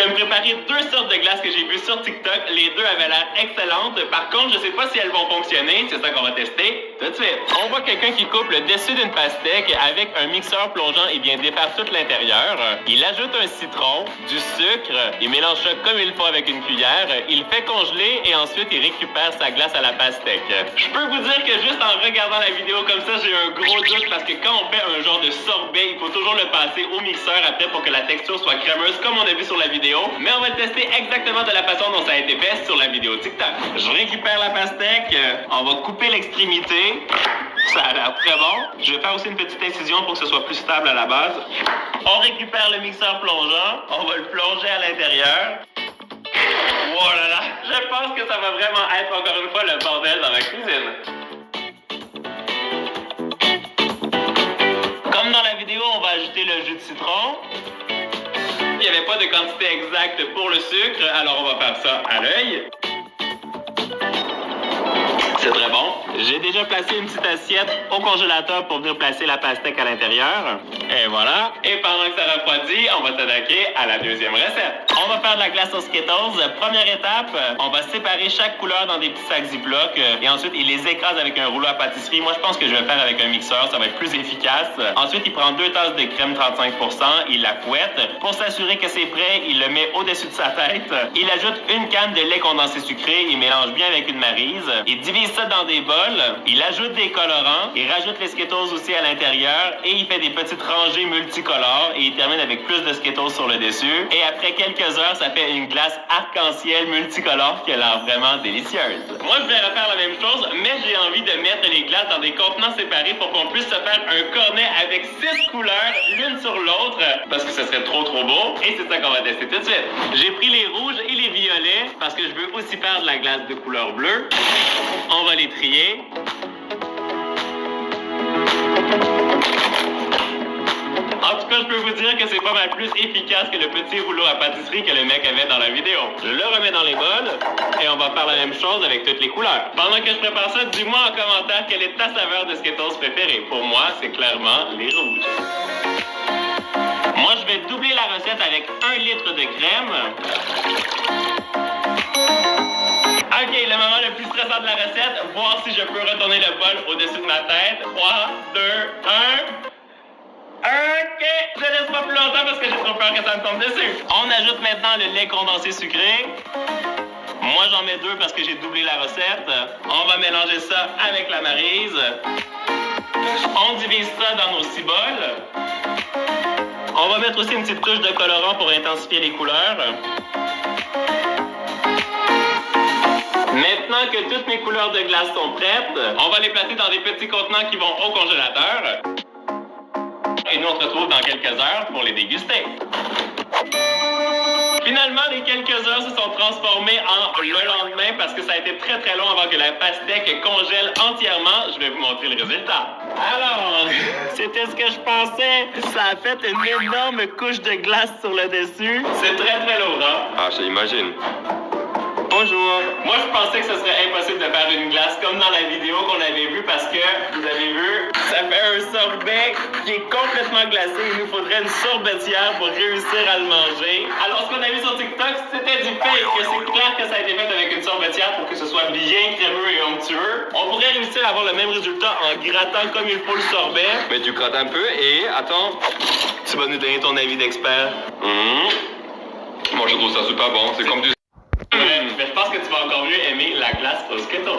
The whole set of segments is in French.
Je vais me préparer 2 sortes de glaces que j'ai vues sur TikTok. Les 2 avaient l'air excellentes. Par contre, je sais pas si elles vont fonctionner. C'est ça qu'on va tester tout de suite. On voit quelqu'un qui coupe le dessus d'une pastèque avec un mixeur plongeant et vient défaire tout l'intérieur. Il ajoute un citron, du sucre, il mélange ça comme il faut avec une cuillère. Il fait congeler et ensuite il récupère sa glace à la pastèque. Je peux vous dire que juste en regardant la vidéo comme ça, j'ai un gros doute parce que quand on fait un genre de sorbet, il faut toujours le passer au mixeur après pour que la texture soit crémeuse comme on a vu sur la vidéo. Mais on va le tester exactement de la façon dont ça a été fait sur la vidéo TikTok. Je récupère la pastèque, on va couper l'extrémité. Ça a l'air très bon. Je vais faire aussi une petite incision pour que ce soit plus stable à la base. On récupère le mixeur plongeant, on va le plonger à l'intérieur. Oh là là, je pense que ça va vraiment être encore une fois le bordel dans ma cuisine. Comme dans la vidéo, on va ajouter le jus de citron. Il n'y avait pas de quantité exacte pour le sucre, alors on va faire ça à l'œil. C'est très bon. J'ai déjà placé une petite assiette au congélateur pour venir placer la pastèque à l'intérieur. Et voilà. Et pendant que ça refroidit, on va s'attaquer à la deuxième recette. On va faire de la glace aux Skittles. Première étape, on va séparer chaque couleur dans des petits sacs Ziploc et ensuite il les écrase avec un rouleau à pâtisserie. Moi, je pense que je vais le faire avec un mixeur, ça va être plus efficace. Ensuite, il prend 2 tasses de crème 35%, il la fouette. Pour s'assurer que c'est prêt, il le met au-dessus de sa tête. Il ajoute une canne de lait condensé sucré, il mélange bien avec une maryse. Il divise ça dans des bols, il ajoute des colorants, il rajoute les Skittles aussi à l'intérieur et il fait des petites rangées multicolores et il termine avec plus de Skittles sur le dessus. Et après quelques heures, ça fait une glace arc-en-ciel multicolore qui a l'air vraiment délicieuse. Moi, je vais refaire la même chose, mais j'ai envie de mettre les glaces dans des contenants séparés pour qu'on puisse se faire un cornet avec 6 couleurs, l'une sur l'autre, parce que ce serait trop beau. Et c'est ça qu'on va tester tout de suite. J'ai pris les rouges et les violets parce que je veux aussi faire de la glace de couleur bleue. On va les trier. En tout cas, je peux vous dire que c'est pas mal plus efficace que le petit rouleau à pâtisserie que le mec avait dans la vidéo. Je le remets dans les bols et on va faire la même chose avec toutes les couleurs. Pendant que je prépare ça, dis-moi en commentaire quelle est ta saveur de Skittles préférée. Pour moi, c'est clairement les rouges. Moi, je vais doubler la recette avec 1 litre de crème. Ok, le moment le plus stressant de la recette, voir si je peux retourner le bol au-dessus de ma tête. 3, 2, 1... Ok, je laisse pas plus longtemps parce que j'ai trop peur que ça me tombe dessus. On ajoute maintenant le lait condensé sucré. Moi, j'en mets 2 parce que j'ai doublé la recette. On va mélanger ça avec la maryse. On divise ça dans nos 6 bols. On va mettre aussi une petite touche de colorant pour intensifier les couleurs. Maintenant que toutes mes couleurs de glace sont prêtes, on va les placer dans des petits contenants qui vont au congélateur. Et nous, on se retrouve dans quelques heures pour les déguster. Finalement, les quelques heures se sont transformées en le lendemain parce que ça a été très long avant que la pastèque congèle entièrement. Je vais vous montrer le résultat. Alors, c'était ce que je pensais. Ça a fait une énorme couche de glace sur le dessus. C'est très lourd, hein? Ah, j'imagine. Bonjour. Moi, je pensais que ce serait impossible de faire une glace comme dans la vidéo qu'on avait vue parce que, vous avez vu, ça fait un sorbet qui est complètement glacé. Il nous faudrait une sorbetière pour réussir à le manger. Alors, ce qu'on a vu sur TikTok, c'était du fake. C'est clair que ça a été fait avec une sorbetière pour que ce soit bien crémeux et onctueux. On pourrait réussir à avoir le même résultat en grattant comme il faut le sorbet. Mais tu grattes un peu et attends. Tu vas nous donner ton avis d'expert. Moi, je trouve ça super bon. C'est comme du... Mais je pense que tu vas encore mieux aimer la glace aux Skittles.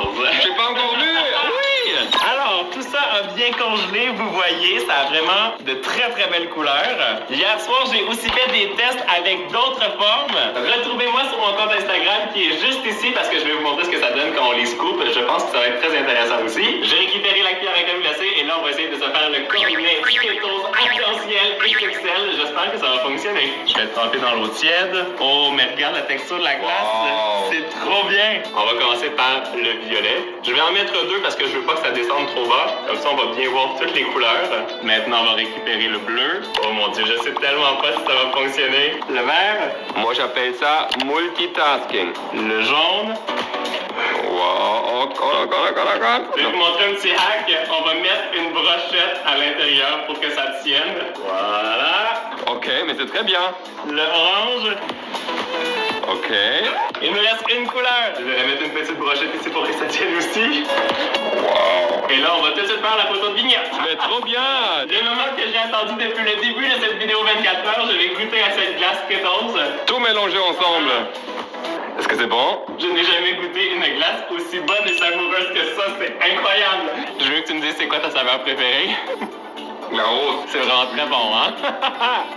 J'ai pas encore vu. Oui! Alors, tout ça a bien congelé, vous voyez, ça a vraiment de très belles couleurs. Hier soir, j'ai aussi fait des tests avec d'autres formes. Retrouvez-moi sur mon compte Instagram qui est juste ici parce que je vais vous montrer ce que ça donne quand on les scoop. Je pense que ça va être très intéressant aussi. J'ai récupéré la cuillère à crème glacée et là, on va essayer de se faire le cornet Skittles arc-en-ciel XXL. J'espère que ça va fonctionner. Je vais le tremper dans l'eau tiède. Oh, mais regarde la texture de la glace. Wow. C'est trop bien. On va commencer par le violet. Je vais en mettre 2 parce que je veux pas que ça descende trop bas. Comme ça, on va bien voir toutes les couleurs. Maintenant, on va récupérer le bleu. Oh mon Dieu, je sais tellement pas si ça va fonctionner. Le vert. Moi, j'appelle ça multitasking. Le jaune. Wow, encore. Je vais vous montrer un petit hack. On va mettre une brochette à l'intérieur pour que ça tienne. Voilà. Ok, mais c'est très bien. Le orange. Il me reste une couleur. Je vais mettre une petite brochette ici pour que ça tienne aussi. Wow. Et là, on va tout de suite faire la photo de vignette. Mais trop bien. Le moment que j'ai attendu depuis le début de cette vidéo 24 heures, je vais goûter à cette glace pétose. Tout mélangé ensemble. Est-ce que c'est bon? Je n'ai jamais goûté une glace aussi bonne et savoureuse que ça, c'est incroyable. Je veux que tu me dises c'est quoi ta saveur préférée. La rose. C'est vraiment très bon, hein?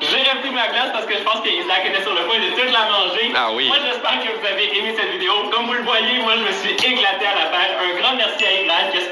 J'ai repris ma glace parce que je pense qu'Isaac était sur le point de toute la manger. Ah oui. Moi, j'espère que vous avez aimé cette vidéo. Comme vous le voyez, moi, je me suis éclaté à la faire. Un grand merci à Isaac. J'espère